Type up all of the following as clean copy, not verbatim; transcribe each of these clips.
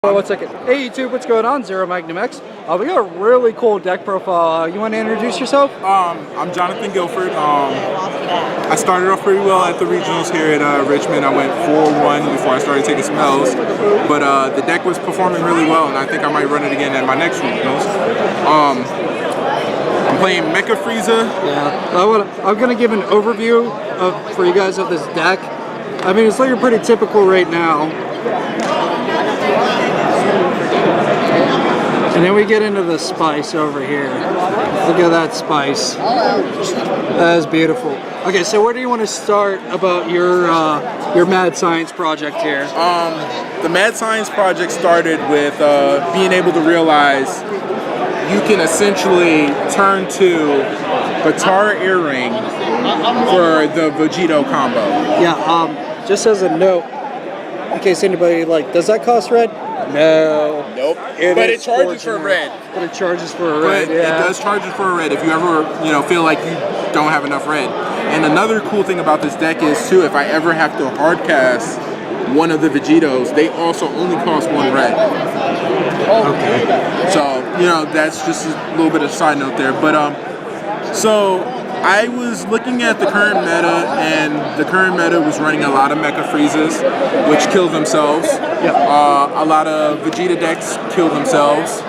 Oh, 1 second. Hey YouTube, what's going on? ZeroMagnumX. We got a really cool deck profile. You want to introduce yourself? I'm Jonathan Guilford. I started off pretty well at the regionals here at Richmond. I went 4-1 before I started taking some L's, but the deck was performing really well, and I think I might run it again at my next regionals. I'm playing Mecha Frieza. Yeah, I'm gonna give an overview for you guys of this deck. I mean, it's looking pretty typical right now. And then we get into the spice over here. Look at that spice. That is beautiful. Okay, so where do you want to start about your mad science project here? The mad science project started with being able to realize you can essentially turn to Batara Earring for the Vegito combo. Yeah, just as a note, in case anybody does that cost red? No. Nope. But it charges for red. But it charges for a red, but yeah. It does charge for a red if you ever, feel like you don't have enough red. And another cool thing about this deck is, too, if I ever have to hard cast one of the Vegitos, they also only cost 1 red. Okay. So, that's just a little bit of side note there. But, so I was looking at the current meta, and the current meta was running a lot of Mecha Friezas, which kill themselves. Yep. A lot of Vegeta decks kill themselves.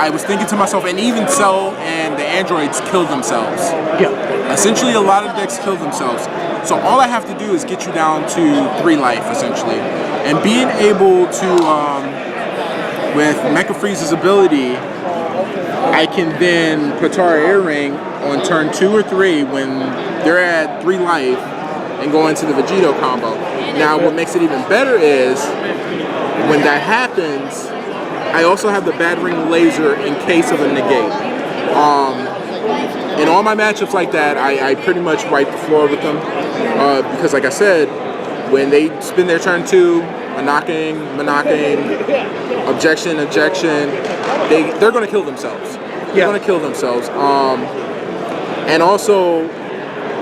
I was thinking to myself, and even Cell and the androids kill themselves. Yeah. Essentially, a lot of decks kill themselves. So all I have to do is get you down to 3 life, essentially. And being able to, with Mecha Frieza's ability, I can then Batara Earring on turn 2 or 3 when they're at 3 life and go into the Vegito combo. Now, what makes it even better is when that happens, I also have the Battering Laser in case of a negate. In all my matchups like that, I pretty much wipe the floor with them because, like I said, when they spin their turn 2, Monocking, objection, they're going to kill themselves. They're going to kill themselves. And also,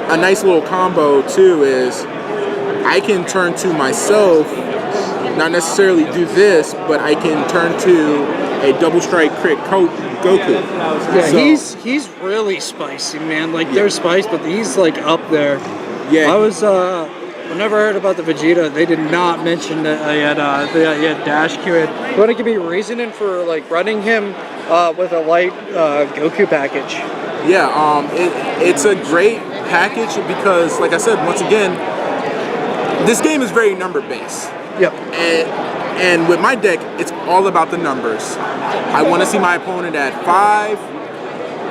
a nice little combo too is I can turn to myself, not necessarily do this, but I can turn to a double strike crit Goku. Yeah, so, he's really spicy, man. They're spiced, but he's up there. Yeah. Whenever I heard about the Vegeta, they did not mention that he had dash Q. You want to give me a reasoning for running him with a light Goku package? Yeah, it's a great package because, like I said, once again, this game is very number based. Yep. And with my deck, it's all about the numbers. I want to see my opponent at 5,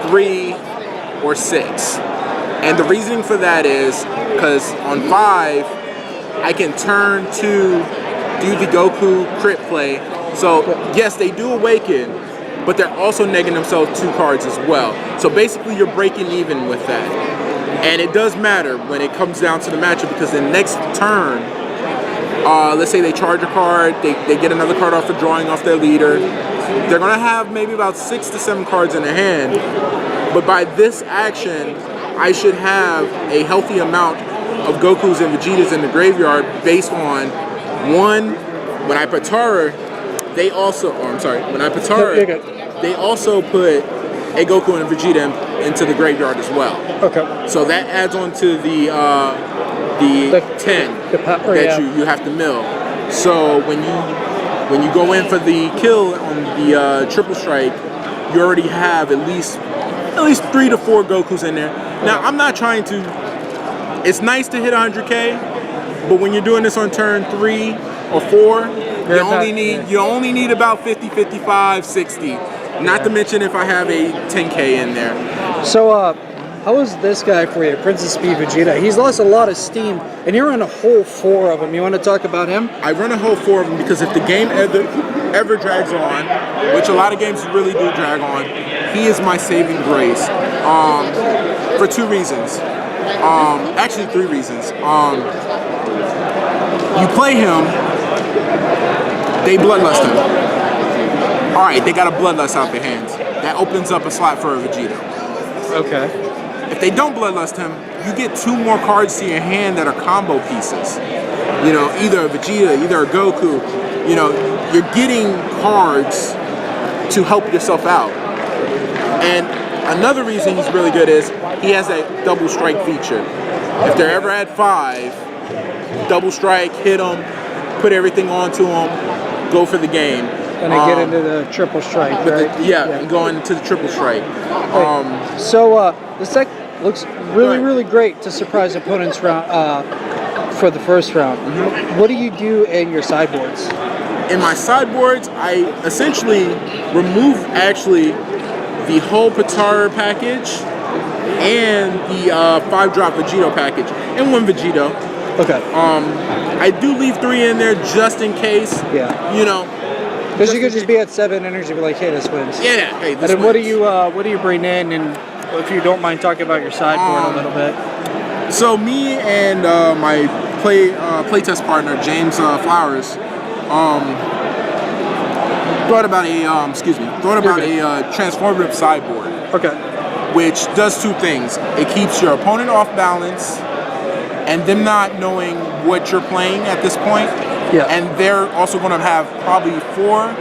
3, or 6. And the reasoning for that is because on 5, I can turn to do the Goku crit play. So yes, they do awaken, but they're also negating themselves 2 cards as well. So basically you're breaking even with that. And it does matter when it comes down to the matchup because the next turn, let's say they charge a card, they get another card off for drawing off their leader. They're going to have maybe about 6 to 7 cards in their hand. But by this action, I should have a healthy amount of Gokus and Vegetas in the graveyard based on, 1, when I Batara, they also put a Goku and a Vegeta into the graveyard as well. Okay. So that adds on to the 10 that you have to mill. So when you go in for the kill on the triple strike, you already have at least 3 to 4 Gokus in there. Now I'm not trying to. It's nice to hit 100K, but when you're doing this on turn 3 or 4, you only need about 50, 55, 60. Not to mention if I have a 10K in there. So, how is this guy for you, Princess Speed Vegeta? He's lost a lot of steam, and you're in a whole 4 of them. You want to talk about him? I run a whole 4 of them because if the game ever drags on, which a lot of games really do drag on, he is my saving grace. For 2 reasons. Actually 3 reasons. You play him, they bloodlust him. Alright, they got a bloodlust out their hands. That opens up a slot for a Vegeta. Okay. If they don't bloodlust him, you get 2 more cards to your hand that are combo pieces. you know, either a Vegeta, either a Goku, you know, you're getting cards to help yourself out. And another reason he's really good is he has that double strike feature. If they're ever at 5, double strike, hit them, put everything onto them, go for the game. And then get into the triple strike, right? Going into the triple strike. So this deck looks really great to surprise opponents round for the first round. What do you do in your sideboards? In my sideboards, I essentially remove actually the whole Patara package and the 5-drop Vegito package and 1 Vegito. Okay. I do leave 3 in there just in case. Yeah. You know. Because you could just be at 7 energy, be like, hey, this wins. Yeah. Hey, this and then wins. what do you bring in? And if you don't mind talking about your sideboard a little bit. So me and my playtest partner James Flowers thought about a transformative sideboard. Okay. Which does 2 things. It keeps your opponent off balance, and them not knowing what you're playing at this point. Yeah. And they're also going to have probably 4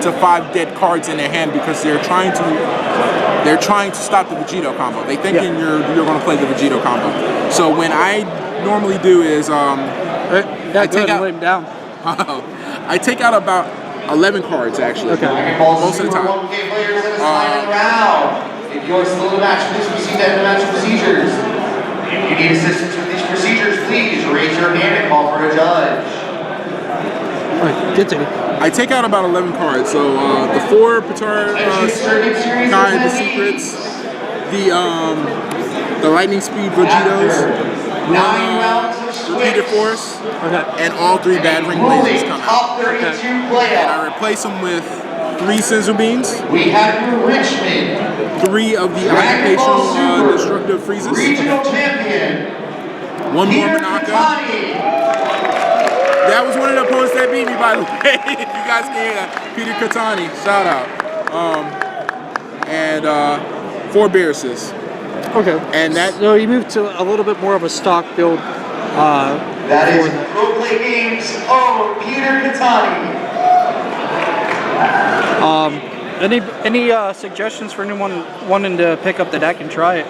to 5 dead cards in their hand because they're trying to stop the Vegito combo. They thinking you're going to play the Vegito combo. So when I normally do is I take out, lay him down. I take out about 11 cards actually. Okay. Most of the time. If you are still in the match, please proceed to end the match procedures. If you need assistance with these procedures, please raise your hand and call for a judge. Alright, good to me. I take out about 11 cards. So the 4 Patara Kai, the secrets, the lightning speed Vegitos, 1 repeated force, and all 3 bad ring blazers come out. And I replace them with 3 scissor beans. We have your Richmond 3 of the occupational destructive Friezas. Regional Champion 1 more Manaka. That was one of the opponents that beat me, by the way. You guys can hear that. Peter Katani, shout out. And 4 Beerses. Okay. And that. So you moved to a little bit more of a stock build. That is Roleplay Games own Peter Katani. Any suggestions for anyone wanting to pick up the deck and try it?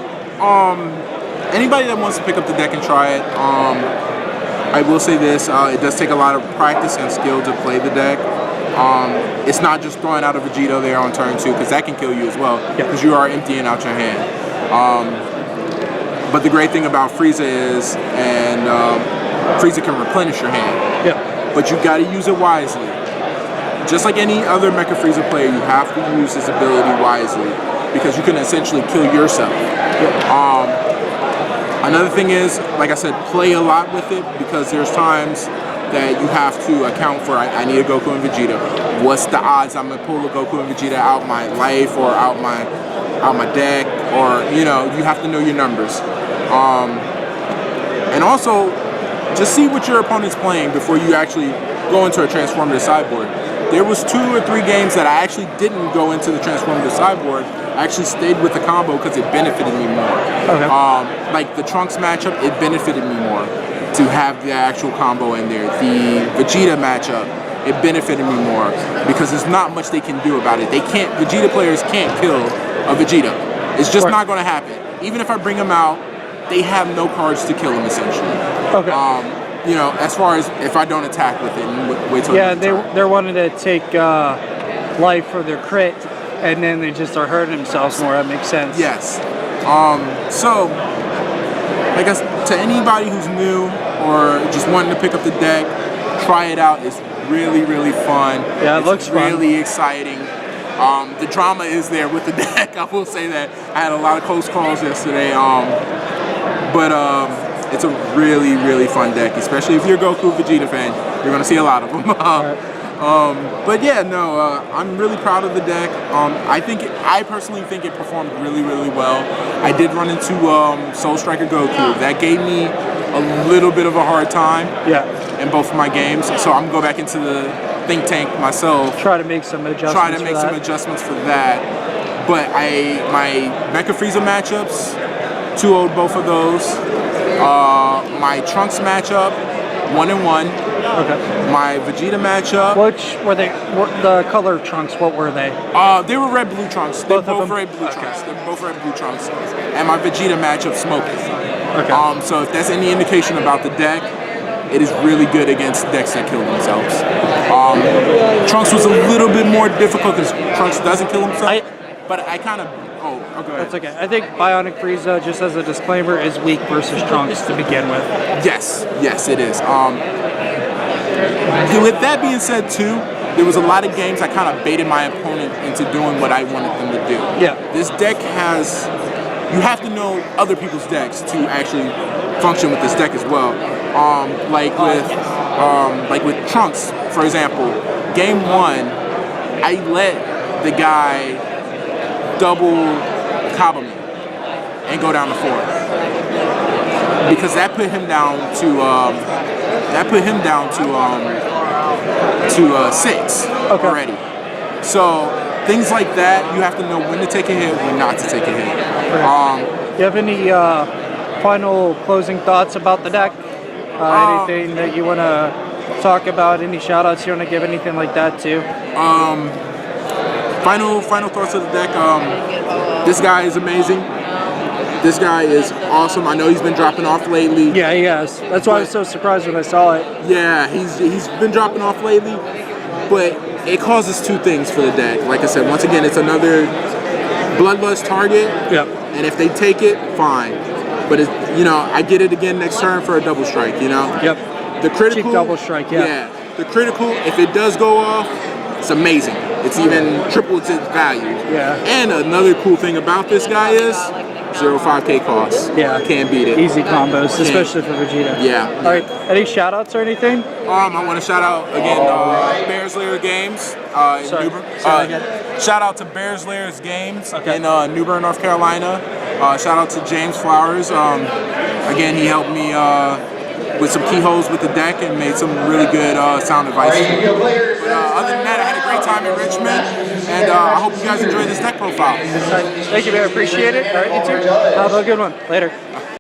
Anybody that wants to pick up the deck and try it, I will say this, it does take a lot of practice and skill to play the deck. It's not just throwing out a Vegito there on turn 2, because that can kill you as well, because you are emptying out your hand. But the great thing about Frieza is, Frieza can replenish your hand. Yeah. But you got to use it wisely. Just like any other Mecha Frieza player, you have to use his ability wisely, because you can essentially kill yourself. Another thing is, like I said, play a lot with it, because there's times that you have to account for, I need a Goku and Vegeta. What's the odds I'm gonna pull a Goku and Vegeta out my life or out my deck, or you have to know your numbers. And also, just see what your opponent's playing before you actually go into a transformative sideboard. There was 2 or 3 games that I actually didn't go into the transformative sideboard. I actually stayed with the combo because it benefited me more. Okay. Like the Trunks matchup, it benefited me more to have the actual combo in there. The Vegeta matchup, it benefited me more because there's not much they can do about it. Vegeta players can't kill a Vegeta. It's just not going to happen. Even if I bring them out, they have no cards to kill them essentially. Okay. As far as if I don't attack with it and wait till they're wanting to take life for their crit, and then they just start hurting themselves more. That makes sense. Yes. So, I guess to anybody who's new or just wanting to pick up the deck, try it out. It's really, really fun. Yeah, it looks fun. Really exciting. The drama is there with the deck. I will say that. I had a lot of close calls yesterday. But it's a really, really fun deck, especially if you're a Goku Vegeta fan. You're going to see a lot of them. But yeah, no, I'm really proud of the deck. I personally think it performed really, really well. I did run into Soul Striker Goku. That gave me a little bit of a hard time in both of my games. So I'm going to go back into the think tank myself. Try to make some adjustments for that. But my Mecha Frieza matchups, 2-0'd both of those. My Trunks matchup, 1-1. Okay. My Vegeta matchup. Which were they? The color trunks, what were they? They were red blue trunks. They're Both of both them? red blue Okay. trunks. They're both red blue trunks. And my Vegeta matchup, Smoky. Okay. So if that's any indication about the deck, it is really good against decks that kill themselves. Trunks was a little bit more difficult because Trunks doesn't kill himself. But I kind of. Oh, go ahead. That's okay. I think Bionic Frieza, just as a disclaimer, is weak versus Trunks to begin with. Yes, it is. With that being said, too, there was a lot of games I kind of baited my opponent into doing what I wanted them to do. Yeah. This deck has. You have to know other people's decks to actually function with this deck as well. Like with Trunks, for example, game 1, I let the guy double Kabami and go down to 4 because that put him down to 6 already. So things like that, you have to know when to take a hit, when not to take a hit. You have any final closing thoughts about the deck? Anything that you want to talk about? Any shout outs you want to give? Anything like that too? Final thoughts of the deck. This guy is amazing. This guy is awesome. I know he's been dropping off lately. Yeah, he has. That's why I was so surprised when I saw it. Yeah, he's been dropping off lately, but it causes two things for the deck. Like I said, once again, it's another bloodlust target. Yep. And if they take it, fine. But I get it again next turn for a double strike. Yep. The critical Cheap double strike. Yeah. Yeah. The critical, if it does go off, it's amazing. It's even triple its value. Yeah. And another cool thing about this guy is 0.5K cost. Yeah. Can't beat it. Easy combos, especially for Vegeta. Yeah. All right. Any shout outs or anything? I want to shout out again Bears Layers Games in New Bern. Shout out to Bears Layers Games in New Bern, North Carolina. Shout out to James Flowers. Again, he helped me with some keyholes with the deck and made some really good sound advice. But other than that, I had a great time in Richmond, and I hope you guys enjoyed this deck profile. Thank you, man. Appreciate it. All right, you too. Have a good one. Later.